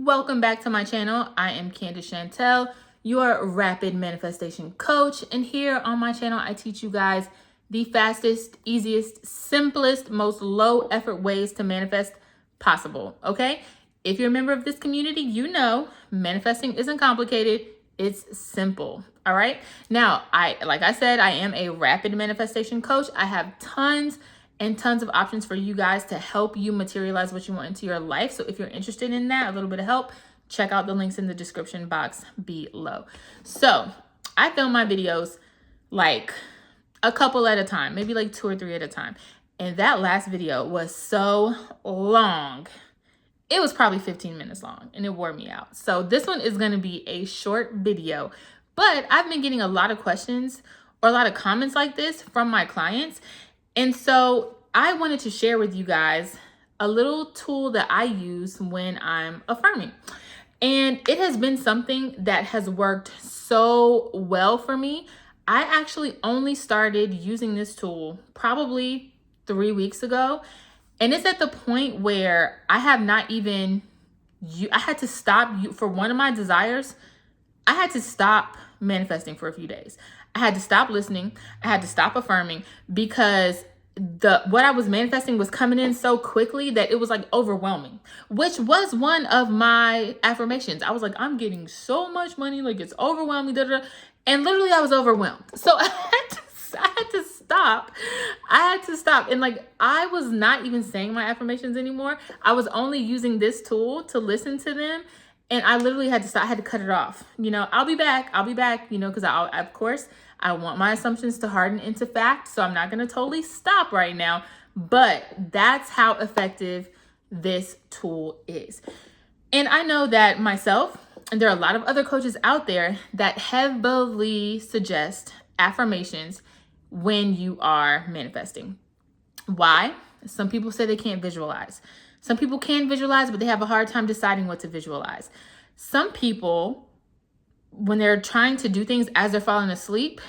Welcome back to my channel. I am Candace Chantel, your rapid manifestation coach. And here on my channel, I teach you guys the fastest, easiest, simplest, most low effort ways to manifest possible. Okay. If you're a member of this community, you know manifesting isn't complicated. It's simple. All right. Now, like I said, I am a rapid manifestation coach. I have tons and tons of options for you guys to help you materialize what you want into your life. So if you're interested in that, a little bit of help, check out the links in the description box below. So I film my videos like a couple at a time, maybe like 2 or 3 at a time. And that last video was so long. It was probably 15 minutes long and it wore me out. So this one is going to be a short video, but I've been getting a lot of questions or a lot of comments like this from my clients. And so I wanted to share with you guys a little tool that I use when I'm affirming. And it has been something that has worked so well for me. I actually only started using this tool probably 3 weeks ago. And it's at the point where I have not even, I had to stop for one of my desires. I had to stop manifesting for a few days. I had to stop listening. I had to stop affirming because what I was manifesting was coming in so quickly that it was like overwhelming, which was one of my affirmations. I was like, I'm getting so much money, like it's overwhelming, and literally I was overwhelmed. So I had to stop. And like, I was not even saying my affirmations anymore. I was only using this tool to listen to them. And I literally had to stop. I had to cut it off. I'll be back, because of course, I want my assumptions to harden into fact. So I'm not going to totally stop right now. But that's how effective this tool is. And I know that myself, and there are a lot of other coaches out there that heavily suggest affirmations when you are manifesting. Why? Some people say they can't visualize. Some people can visualize, but they have a hard time deciding what to visualize. Some people, when they're trying to do things as they're falling asleep,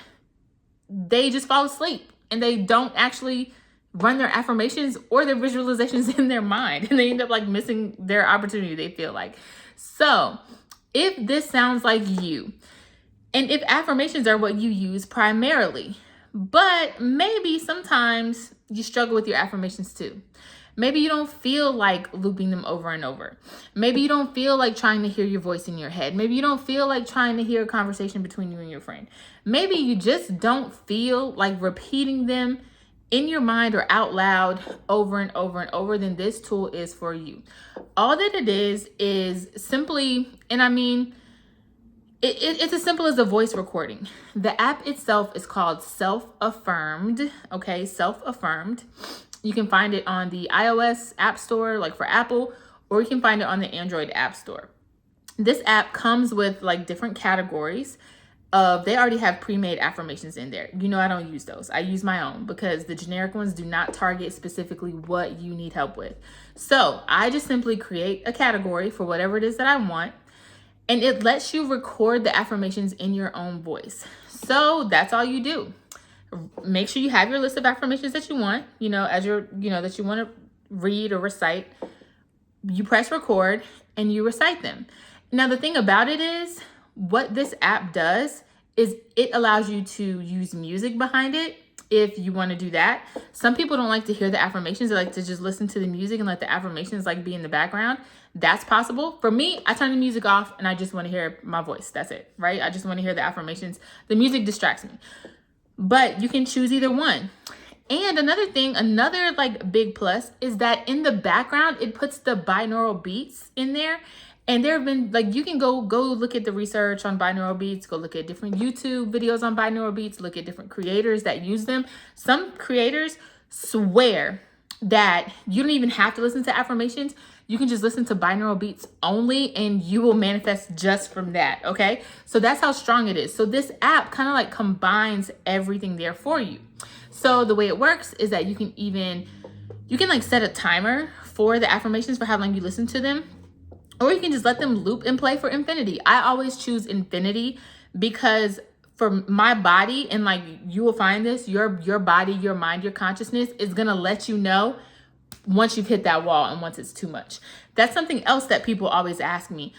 they just fall asleep and they don't actually run their affirmations or their visualizations in their mind. And they end up like missing their opportunity, they feel like. So if this sounds like you, and if affirmations are what you use primarily, but maybe sometimes you struggle with your affirmations too. Maybe you don't feel like looping them over and over. Maybe you don't feel like trying to hear your voice in your head. Maybe you don't feel like trying to hear a conversation between you and your friend. Maybe you just don't feel like repeating them in your mind or out loud over and over and over. Then this tool is for you. All that it is simply, and I mean, it's as simple as a voice recording. The app itself is called Self-Affirmed. Okay, Self-Affirmed. You can find it on the iOS app store, like for Apple, or you can find it on the Android app store. This app comes with like different categories they already have pre-made affirmations in there. I don't use those. I use my own because the generic ones do not target specifically what you need help with. So I just simply create a category for whatever it is that I want. And it lets you record the affirmations in your own voice. So that's all you do. Make sure you have your list of affirmations that you want, that you want to read or recite. You press record and you recite them. Now, the thing about it is, what this app does is it allows you to use music behind it if you want to do that. Some people don't like to hear the affirmations. They like to just listen to the music and let the affirmations like be in the background. That's possible. For me, I turn the music off and I just want to hear my voice. That's it, right? I just want to hear the affirmations. The music distracts me. But you can choose either one. And another like big plus is that in the background, it puts the binaural beats in there. And there have been like, you can go look at the research on binaural beats, go look at different YouTube videos on binaural beats, look at different creators that use them. Some creators swear that you don't even have to listen to affirmations. You can just listen to binaural beats only and you will manifest just from that, okay? So that's how strong it is. So this app kind of like combines everything there for you. So the way it works is that you can like set a timer for the affirmations for how long you listen to them. Or you can just let them loop and play for infinity. I always choose infinity because for my body, and like you will find this, your body, your mind, your consciousness is gonna let you know once you've hit that wall and once it's too much. That's something else that people always ask me.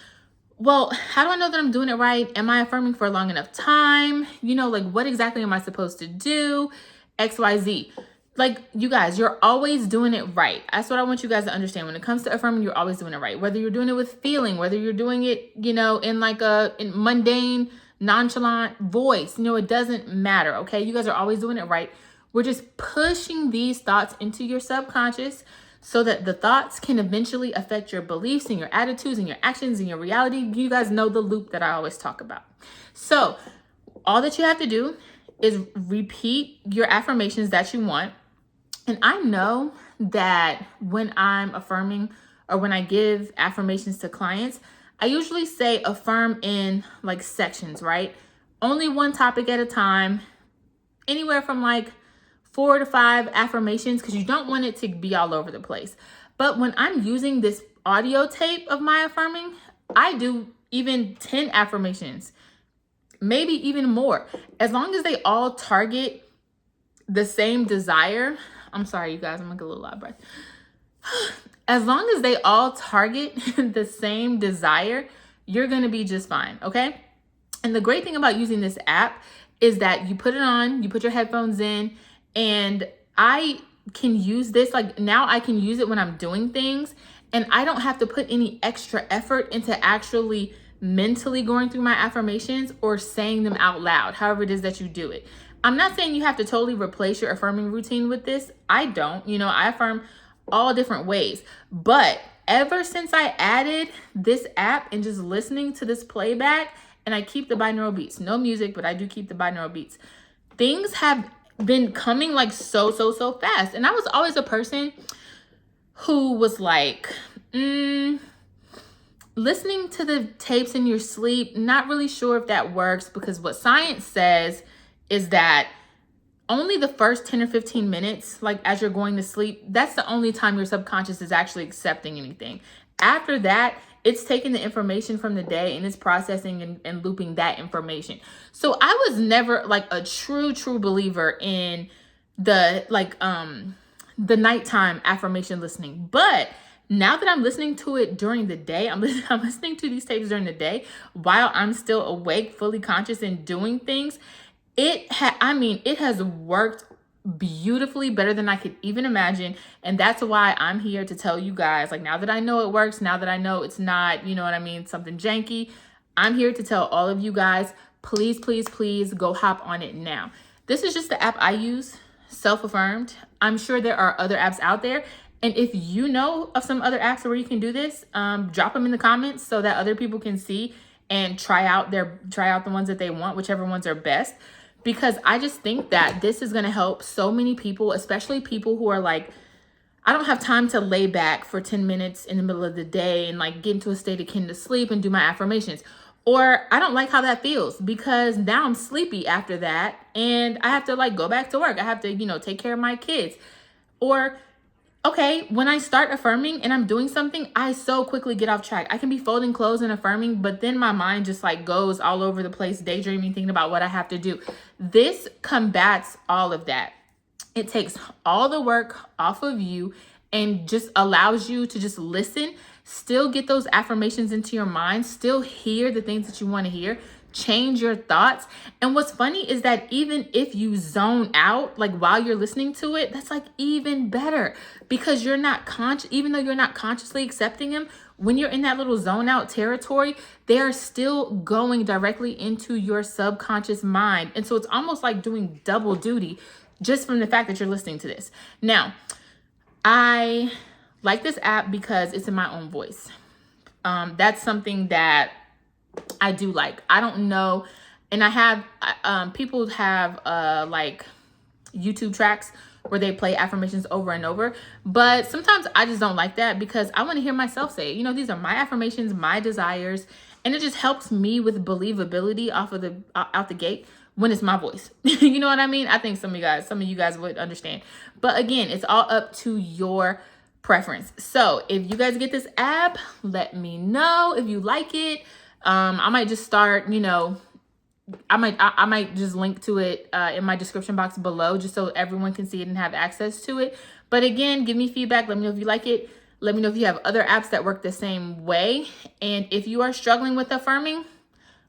Well, how do I know that I'm doing it right? Am I affirming for a long enough time? Like what exactly am I supposed to do? XYZ. Like, you guys, you're always doing it right. That's what I want you guys to understand. When it comes to affirming, you're always doing it right. Whether you're doing it with feeling, whether you're doing it, in like in mundane, nonchalant voice, it doesn't matter. Okay. You guys are always doing it right. We're just pushing these thoughts into your subconscious so that the thoughts can eventually affect your beliefs and your attitudes and your actions and your reality. You guys know the loop that I always talk about. So all that you have to do is repeat your affirmations that you want. And I know that when I'm affirming or when I give affirmations to clients, I usually say affirm in like sections, right? Only one topic at a time, anywhere from like 4 to 5 affirmations, because you don't want it to be all over the place. But when I'm using this audio tape of my affirming, I do even 10 affirmations, maybe even more, as long as they all target the same desire. I'm sorry, you guys, I'm gonna get a little loud breath. As long as they all target the same desire, you're gonna be just fine, okay? And the great thing about using this app is that you put it on, you put your headphones in, and I can use this, like now I can use it when I'm doing things, and I don't have to put any extra effort into actually mentally going through my affirmations or saying them out loud, however it is that you do it. I'm not saying you have to totally replace your affirming routine with this. I don't. I affirm all different ways. But ever since I added this app and just listening to this playback, and I keep the binaural beats, no music, but I do keep the binaural beats, things have been coming like so fast. And I was always a person who was like, listening to the tapes in your sleep, not really sure if that works, because what science says is that only the first 10 or 15 minutes, like as you're going to sleep, that's the only time your subconscious is actually accepting anything. After that, it's taking the information from the day and it's processing and looping that information. So I was never like a true believer in the nighttime affirmation listening. But now that I'm listening to it during the day, I'm listening to these tapes during the day while I'm still awake, fully conscious and doing things. It has worked beautifully, better than I could even imagine. And that's why I'm here to tell you guys, like, now that I know it works, now that I know it's not, something janky, I'm here to tell all of you guys, please go hop on it now. This is just the app I use, Self-Affirmed. I'm sure there are other apps out there. And if you know of some other apps where you can do this, drop them in the comments so that other people can see and try out the ones that they want, whichever ones are best. Because I just think that this is going to help so many people, especially people who are like, I don't have time to lay back for 10 minutes in the middle of the day and like get into a state akin to sleep and do my affirmations. Or I don't like how that feels because now I'm sleepy after that and I have to like go back to work. I have to, take care of my kids. Or okay, when I start affirming and I'm doing something, I so quickly get off track. I can be folding clothes and affirming, but then my mind just like goes all over the place, daydreaming, thinking about what I have to do. This combats all of that. It takes all the work off of you and just allows you to just listen, still get those affirmations into your mind, still hear the things that you want to hear, change your thoughts. And what's funny is that even if you zone out, like while you're listening to it, that's like even better because you're not conscious, even though you're not consciously accepting them, when you're in that little zone out territory, they are still going directly into your subconscious mind. And so it's almost like doing double duty just from the fact that you're listening to this. Now, I like this app because it's in my own voice. That's something that I do like. I don't know. And I have, people have like YouTube tracks where they play affirmations over and over. But sometimes I just don't like that because I want to hear myself say it. These are my affirmations, my desires. And it just helps me with believability out the gate when it's my voice. You know what I mean? I think some of you guys would understand. But again, it's all up to your preference. So if you guys get this app, let me know if you like it. I might just start, I might just link to it in my description box below just so everyone can see it and have access to it. But again, give me feedback. Let me know if you like it. Let me know if you have other apps that work the same way. And if you are struggling with affirming,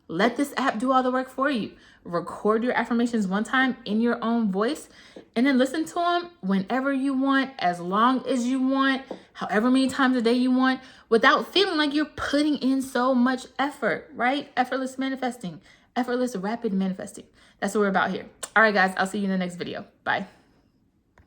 let this app do all the work for you. Record your affirmations one time in your own voice and then listen to them whenever you want, as long as you want, however many times a day you want, without feeling like you're putting in so much effort, right? Effortless manifesting, effortless rapid manifesting. That's what we're about here. All right, guys, I'll see you in the next video. Bye.